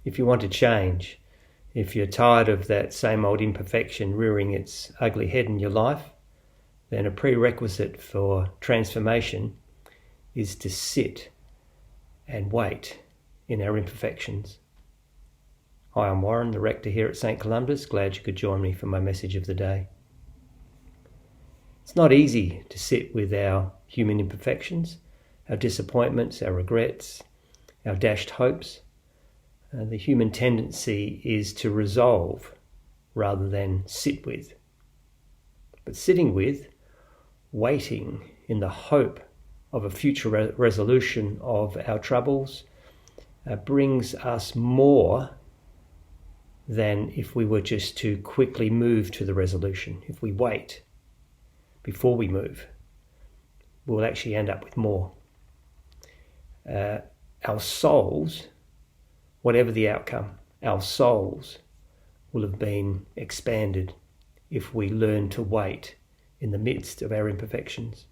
if you want to change, if you're tired of that same old imperfection rearing its ugly head in your life, then a prerequisite for transformation is to sit and wait in our imperfections. Hi, I'm Warren, the rector here at St. Columba's. Glad you could join me for my message of the day. It's not easy to sit with our human imperfections, our disappointments, our regrets, our dashed hopes. The human tendency is to resolve rather than sit with. But sitting with, waiting in the hope of a future resolution of our troubles brings us more than if we were just to quickly move to the resolution. If we wait before we move, we'll actually end up with more. Our souls, whatever the outcome, our souls will have been expanded if we learn to wait in the midst of our imperfections.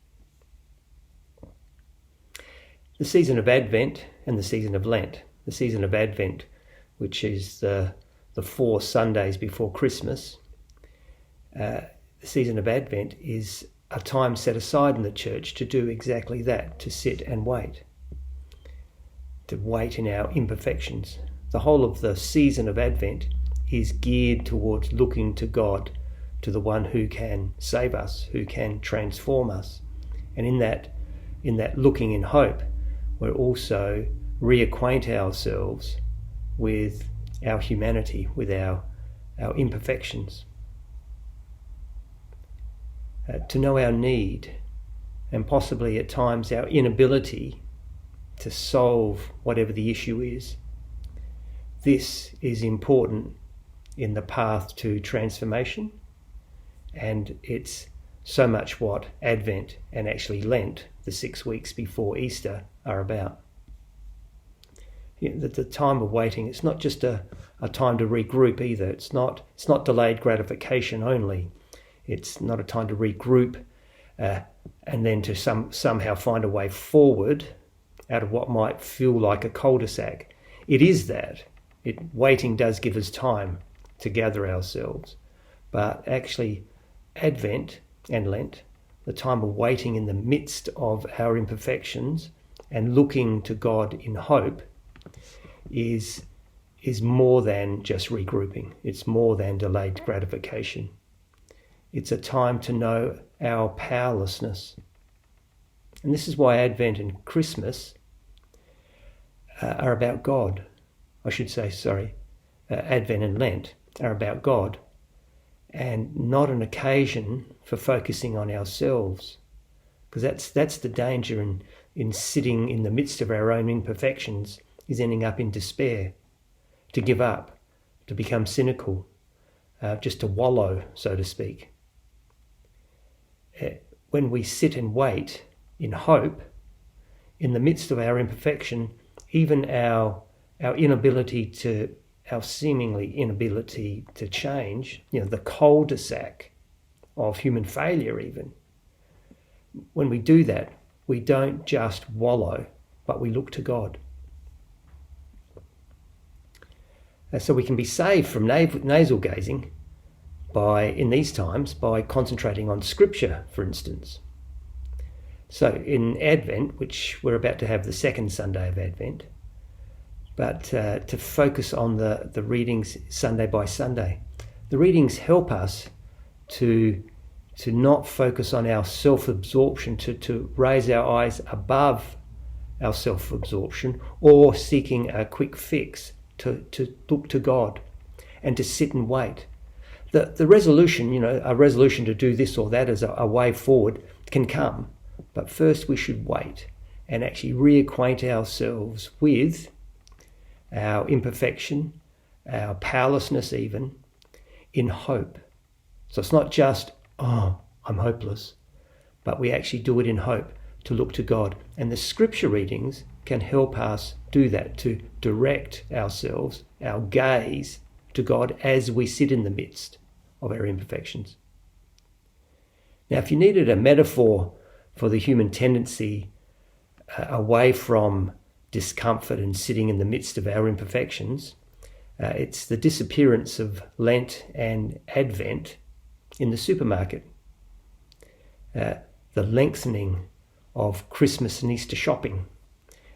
The season of Advent and the season of Lent. The season of Advent, which is the 4 Sundays before Christmas. The season of Advent is a time set aside in the church to do exactly that, to sit and wait. To wait in our imperfections. The whole of the season of Advent is geared towards looking to God, to the one who can save us, who can transform us. And in that looking in hope, we're also reacquaint ourselves with our humanity, with our imperfections. To know our need, and possibly at times our inability to solve whatever the issue is. This is important in the path to transformation, and it's so much what Advent and actually Lent, the 6 weeks before Easter, are about. The time of waiting, it's not just a time to regroup either. It's not delayed gratification only. It's not a time to regroup and then to somehow find a way forward out of what might feel like a cul-de-sac. It is that. Waiting does give us time to gather ourselves. But actually, Advent and Lent, the time of waiting in the midst of our imperfections and looking to God in hope, is more than just regrouping. It's more than delayed gratification. It's a time to know our powerlessness. And this is why Advent and Christmas are about God. Advent and Lent are about God, and not an occasion for focusing on ourselves. Because that's the danger in sitting in the midst of our own imperfections, is ending up in despair, to give up, to become cynical, just to wallow, so to speak. When we sit and wait in hope, in the midst of our imperfection, even our seemingly inability to change, the cul-de-sac of human failure even, when we do that, we don't just wallow, but we look to God. So we can be saved from nasal gazing in these times by concentrating on Scripture, for instance. So in Advent, which we're about to have the second Sunday of Advent, but to focus on the readings Sunday by Sunday. The readings help us to not focus on our self-absorption, to raise our eyes above our self-absorption or seeking a quick fix, to look to God and to sit and wait. The resolution, a resolution to do this or that as a way forward can come, but first we should wait and actually reacquaint ourselves with our imperfection, our powerlessness even, in hope. So it's not just, I'm hopeless, but we actually do it in hope, to look to God. And the Scripture readings can help us do that, to direct ourselves, our gaze, to God as we sit in the midst of our imperfections. Now, if you needed a metaphor for the human tendency away from discomfort and sitting in the midst of our imperfections, It's the disappearance of Lent and Advent in the supermarket. The lengthening of Christmas and Easter shopping,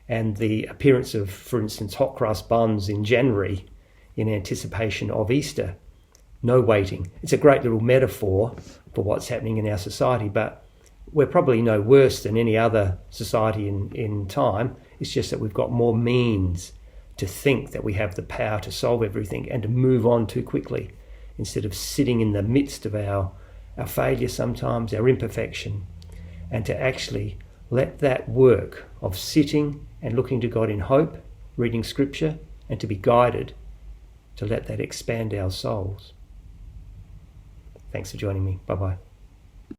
and the appearance of, for instance, hot cross buns in January in anticipation of Easter. No waiting. It's a great little metaphor for what's happening in our society, but we're probably no worse than any other society in time. It's just that we've got more means to think that we have the power to solve everything and to move on too quickly, instead of sitting in the midst of our failure sometimes, our imperfection, and to actually let that work of sitting and looking to God in hope, reading scripture, and to be guided, to let that expand our souls. Thanks for joining me. Bye-bye.